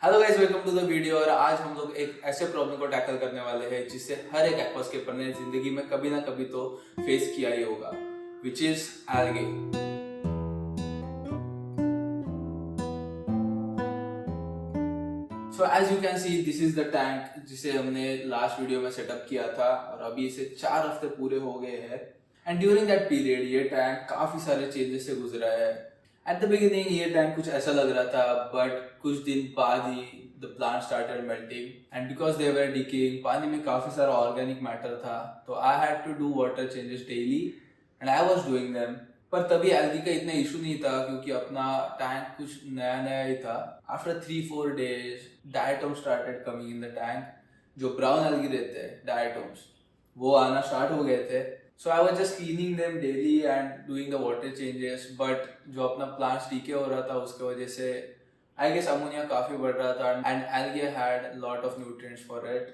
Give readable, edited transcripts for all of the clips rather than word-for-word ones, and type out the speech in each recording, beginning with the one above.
Hello guys, welcome to the video. और आज हम लोग एक ऐसे प्रॉब्लम को टैकल करने वाले हैं जिससे हर एक एक्वास्केपर ने जिंदगी में कभी ना कभी तो फेस किया ही होगा, which is algae. So as you can see, this is the tank जिसे हमने लास्ट वीडियो में सेटअप किया था और अभी इसे 4 हफ्ते पूरे हो गए हैं। एंड ड्यूरिंग दैट पीरियड ये टैंक काफी सारे चेंजेस से गुजरा है। एट द बिगिनिंग ये टैंक कुछ ऐसा लग रहा था, बट कुछ दिन बाद ही the plant started melting and because they were decaying, पानी में काफी सारा ऑर्गेनिक मैटर था, तो I had to do water changes daily and I was doing them. पर तभी एल्गी का इतना इशू नहीं था क्योंकि अपना टैंक कुछ नया नया ही था। After 3-4 days diatom started coming in the tank. जो ब्राउन एल्गी रहते हैं डायटोम्स, वो आना स्टार्ट हो गए थे। So I was just cleaning them daily and doing the water changes, but जो अपना प्लांट्स डीके हो रहा था उसके वजह से आई गेस अमोनिया काफी बढ़ रहा था and algae had lot of nutrients for it.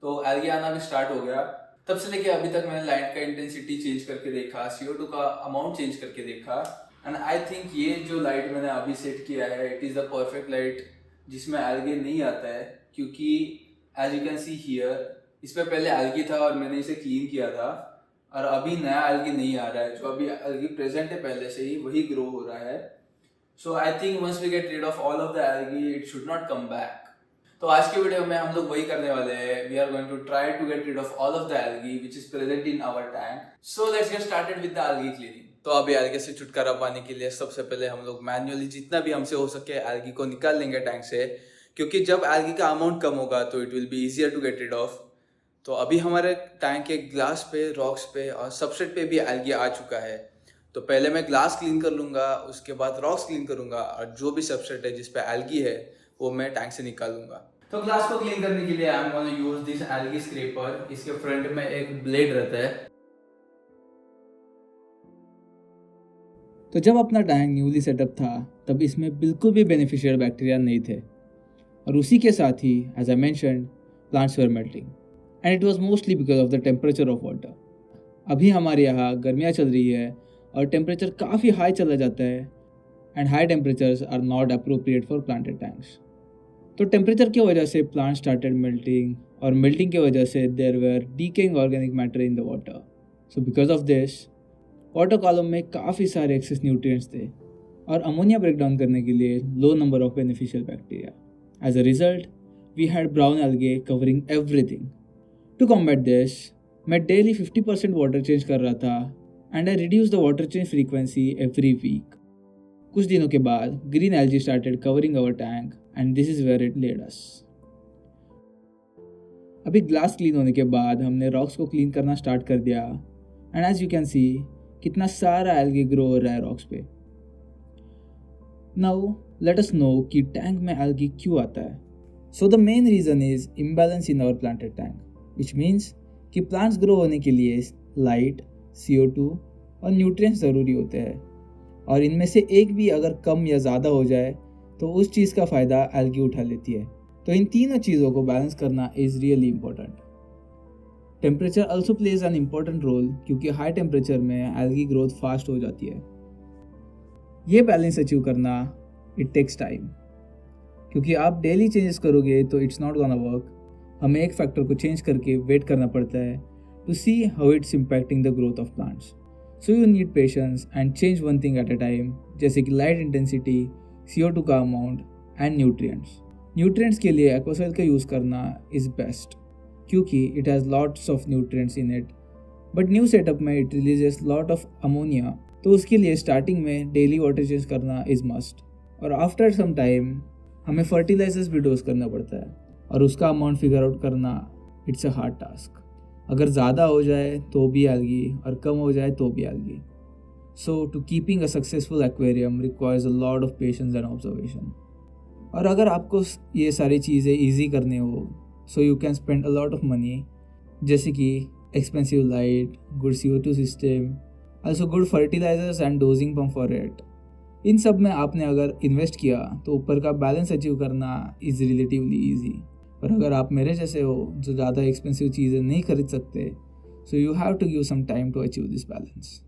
तो एल्गी आना भी स्टार्ट हो गया। तब से लेके अभी तक मैंने लाइट का इंटेंसिटी चेंज करके देखा, CO2 का अमाउंट चेंज करके देखा, एंड आई थिंक ये जो लाइट मैंने अभी सेट किया है it is the perfect light जिसमें एल्गे नहीं आता है। क्योंकि as you can see here, इसमें पहले एल्गी था और मैंने इसे क्लीन किया था, और अभी नया एल्गी नहीं आ रहा है। जो अभी एल्गी प्रेजेंट है पहले से ही वही ग्रो हो रहा है। So I think once we get rid of all of the algae it should not come back. तो आज के वीडियो में हम लोग वही करने वाले हैं। We are going to try to get rid of all of the algae which is present in our tank. So let's get started with the algae cleaning. तो अभी एल्गे से छुटकारा पाने के लिए सबसे पहले हम लोग मैन्युअली जितना भी हमसे हो सके एल्गी को निकाल लेंगे टैंक से, क्योंकि जब एल्गी का अमाउंट कम होगा तो it will be easier to get rid of. तो अभी हमारे टैंक के ग्लास पे, रॉक्स पे और सबस्ट्रेट पे भी एल्गी आ चुका है। तो पहले मैं ग्लास क्लीन कर लूंगा, उसके बाद रॉक्स क्लीन करूंगा, और जो भी सबस्ट्रेट है जिस पे एल्गी है वो मैं टैंक से निकालूंगा। तो ग्लास को क्लीन करने के लिए I am gonna use this algae scraper. इसके फ्रंट में एक ब्लेड रहता है। तो जब अपना टैंक न्यूली सेटअप था तब इसमें बिल्कुल भी बेनिफिशियल बैक्टीरिया नहीं थे, और उसी के साथ ही as I mentioned plants were melting and it was mostly because of the temperature of water. अभी हमारे यहाँ गर्मियाँ चल रही है और टेम्परेचर काफ़ी हाई चला जाता है, and high temperatures are not appropriate for planted tanks. तो टेम्परेचर की वजह से प्लांट स्टार्टेड मेल्टिंग, और मेल्टिंग की वजह से there were decaying organic matter in the water. So because of this water column में काफ़ी सारे एक्सेस न्यूट्रिएंट्स थे और अमोनिया ब्रेक डाउन करने के लिए low number of beneficial bacteria. As a result we had brown algae covering everything. To combat this मैं daily 50% water change कर रहा था and I reduce the water change frequency every week. कुछ दिनों के बाद green algae started covering our tank and this is where it led us. अभी glass clean होने के बाद हमने रॉक्स को क्लीन करना स्टार्ट कर दिया, and as you can see कितना सारा एल्गी ग्रो हो रहा है रॉक्स पे। नाउ लेट अस नो कि टैंक में एल्गी क्यों आता है। So the main reason is imbalance in our planted tank, which means कि प्लांट्स ग्रो होने के लिए लाइट, CO2 और न्यूट्रिएंट्स ज़रूरी होते हैं, और इनमें से एक भी अगर कम या ज़्यादा हो जाए तो उस चीज़ का फ़ायदा एल्गी उठा लेती है। तो इन तीनों चीज़ों को बैलेंस करना is really important. Temperature also plays an important role, क्योंकि हाई टेम्परेचर में एल्गी ग्रोथ फास्ट हो जाती है। ये बैलेंस अचीव करना इट टेक्स टाइम, क्योंकि आप डेली चेंजेस करोगे तो इट्स नॉट गोना वर्क। हमें एक फैक्टर को चेंज करके वेट करना पड़ता है to see how it's impacting the growth of plants. So you need patience and change one thing at a time, जैसे कि लाइट इंटेंसिटी, CO2 का अमाउंट एंड न्यूट्रिएंट्स। न्यूट्रिएंट्स के लिए एक्वासॉइल का यूज़ करना इज़ बेस्ट, क्योंकि it has lots of nutrients in it, but new setup में it releases lot of ammonia, तो उसके लिए स्टार्टिंग में डेली वाटर चेंज करना इज़ मस्ट। और आफ्टर सम टाइम हमें फर्टिलाइजर्स भी डोज करना पड़ता है, और उसका अमाउंट फिगर आउट करना इट्स अ हार्ड टास्क। अगर ज़्यादा हो जाए तो भी एल्गी और कम हो जाए तो भी algae. So to keeping a successful aquarium requires a lot of patience and observation. और अगर आपको ये सारी चीज़ें ईजी करने हो, so you can spend a lot of money, जैसे कि expensive light, good CO2 system, also good fertilisers and dosing pump for it. इन सब में आपने अगर इन्वेस्ट किया तो ऊपर का बैलेंस अचीव करना इज़ रिलेटिवली ईजी। पर अगर आप मेरे जैसे हो जो ज़्यादा एक्सपेंसिव चीज़ें नहीं खरीद सकते, so you have to give some time to achieve this balance.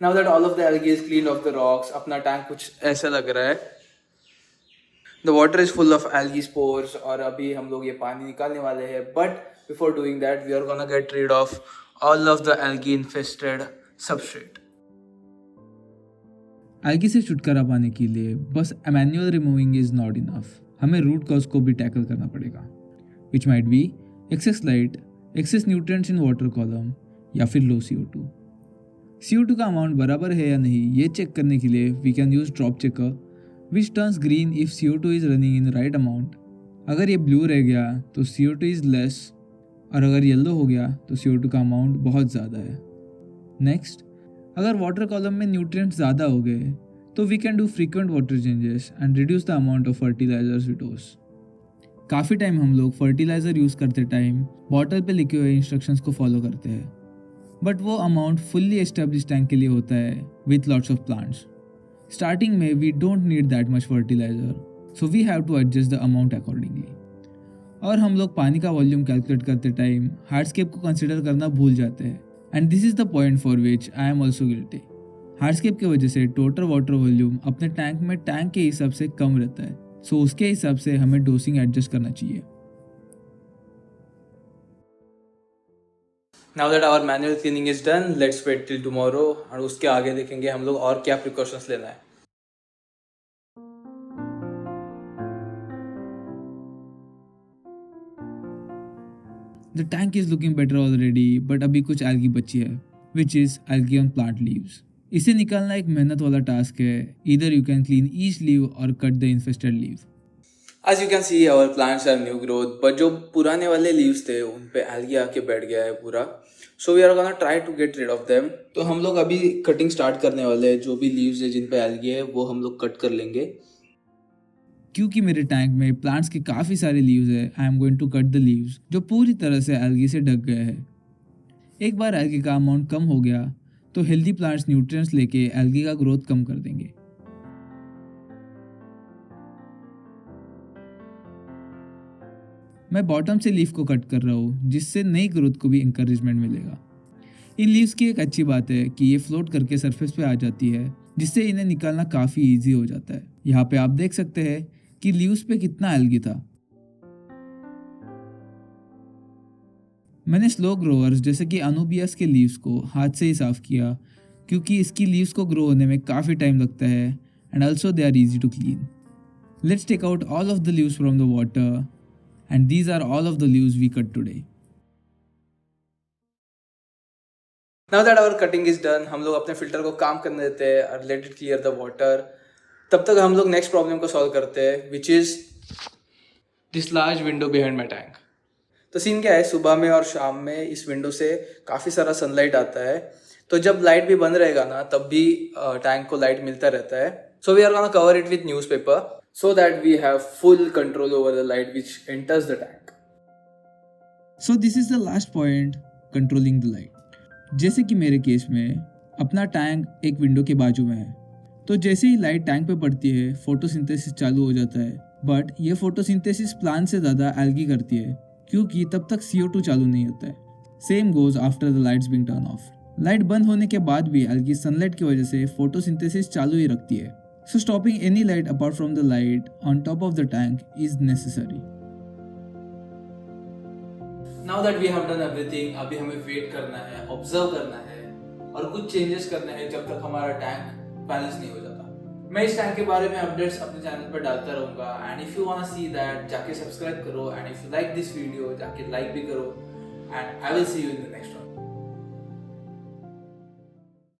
Now that all of the algae is clean off the rocks, अपना टैंक कुछ ऐसा लग रहा है। The water is full of algae spores और अभी हम लोग ये पानी निकालने वाले हैं. But before doing that, we are gonna get rid of all of the algae infested substrate. algae से छुटकारा पाने के लिए बस manual removing is not enough. हमें रूट कॉज को भी टैकल करना पड़ेगा, which might be excess light, excess nutrients in water column या फिर लो CO2. CO2 का अमाउंट बराबर है या नहीं ये चेक करने के लिए we can use drop checker which turns green if CO2 is running in right amount. अगर ये ब्लू रह गया तो CO2 इज लेस और अगर येलो हो गया तो CO2 का अमाउंट बहुत ज़्यादा है. नेक्स्ट, अगर वाटर कॉलम में न्यूट्रिएंट्स ज़्यादा हो गए तो we can do frequent water changes and reduce the amount of fertilizers we dose. काफ़ी टाइम हम लोग फर्टिलाइज़र यूज़ करते टाइम बॉटल पे लिखे हुए इंस्ट्रक्शंस को फॉलो करते हैं, बट वो अमाउंट फुल्ली एस्टेब्लिश टैंक के लिए होता है with lots of plants. Starting में we don't need that much fertiliser, so we have to adjust the amount accordingly. और हम लोग पानी का वॉल्यूम कैलकुलेट करते टाइम हार्डस्केप को कंसिडर करना भूल जाते हैं, and this is the point for which I am also guilty. Hardscape की वजह से टोटल वाटर वॉल्यूम अपने टैंक में टैंक के हिसाब से कम रहता है, सो उसके हिसाब से हमें डोसिंग एडजस्ट करना चाहिए. Now that our manual cleaning is done, let's wait till tomorrow और उसके आगे देखेंगे हम लोग और क्या precautions लेना है. The tank is looking better already, but अभी कुछ algae बची है, which is algae on plant leaves. इसे निकालना एक मेहनत वाला टास्क है. Either you can clean each leaf or cut the infested leaf. As you can see, our plants are new growth, but जो पुराने वाले leaves थे उन पे algae आके बैठ गया है पूरा. So we are gonna try to get rid of them. तो हम लोग अभी कटिंग स्टार्ट करने वाले हैं. जो भी leaves है जिन पे algae है वो हम लोग कट कर लेंगे. क्योंकि मेरे टैंक में प्लांट्स के काफ़ी सारे लीव्स है, I am going to cut the leaves जो पूरी तरह से एल्गी से ढक गए हैं. एक बार एल्गी का अमाउंट कम हो गया तो हेल्दी प्लांट्स न्यूट्रिएंट्स लेके एल्गी का ग्रोथ कम कर देंगे. मैं बॉटम से लीफ को कट कर रहा हूँ जिससे नई ग्रोथ को भी इंकरेजमेंट मिलेगा. इन लीव्स की एक अच्छी बात है कि ये फ्लोट करके सरफेस पे आ जाती है, जिससे इन्हें निकालना काफ़ी इजी हो जाता है. यहाँ पे आप देख सकते हैं कि लीव्स पे कितना एल्गी था. मैंने स्लो ग्रोअर्स जैसे कि अनुबियस के लीव्स को हाथ से ही साफ किया क्योंकि इसकी लीव्स को ग्रो होने में काफ़ी टाइम लगता है and also they are easy to clean. Let's take out all of the leaves from the water and these are all of the leaves we cut today. Now that our cutting is done, हम लोग अपने filter को काम करने देते हैं और let it clear the water. तब तक हम लोग नेक्स्ट प्रॉब्लम को सॉल्व करते हैं, which is this large window behind my tank. तो सीन क्या है, सुबह में और शाम में इस विंडो से काफ़ी सारा सनलाइट आता है. तो जब लाइट भी बंद रहेगा ना तब भी टैंक को लाइट मिलता रहता है. So we are gonna cover it with newspaper so that we have full control over the light which enters the tank. So this is the last point, controlling the light. जैसे कि मेरे case में अपना tank एक window के बाजू में है, तो जैसे ही लाइट टैंक पे पड़ती है फोटोसिंथेसिस चालू हो जाता है. बट ये फोटोसिंथेसिस प्लांट से ज़्यादा एल्गी करती है क्योंकि तब तक CO2 चालू नहीं होता है. Same goes after the lights being turn off. Light बंद होने के बाद भी एल्गी सनलाइट की वजह से फोटोसिंथेसिस चालू ही रखती है. So stopping any light apart from the light on top of the tank is necessary. Now that we have done everything, अभी हमें वेट करना है, ऑब्जर्व करना है और कुछ चेंजेस करने हैं जब तक हमारा टैंक बैलेंस नहीं हो जाता. मैं इस टैंक के बारे में अपडेट्स अपने चैनल पर डालता रहूंगा and if you want to see that जाके सब्सक्राइब करो and if you like this video जाके लाइक भी करो and I will see you in the next one.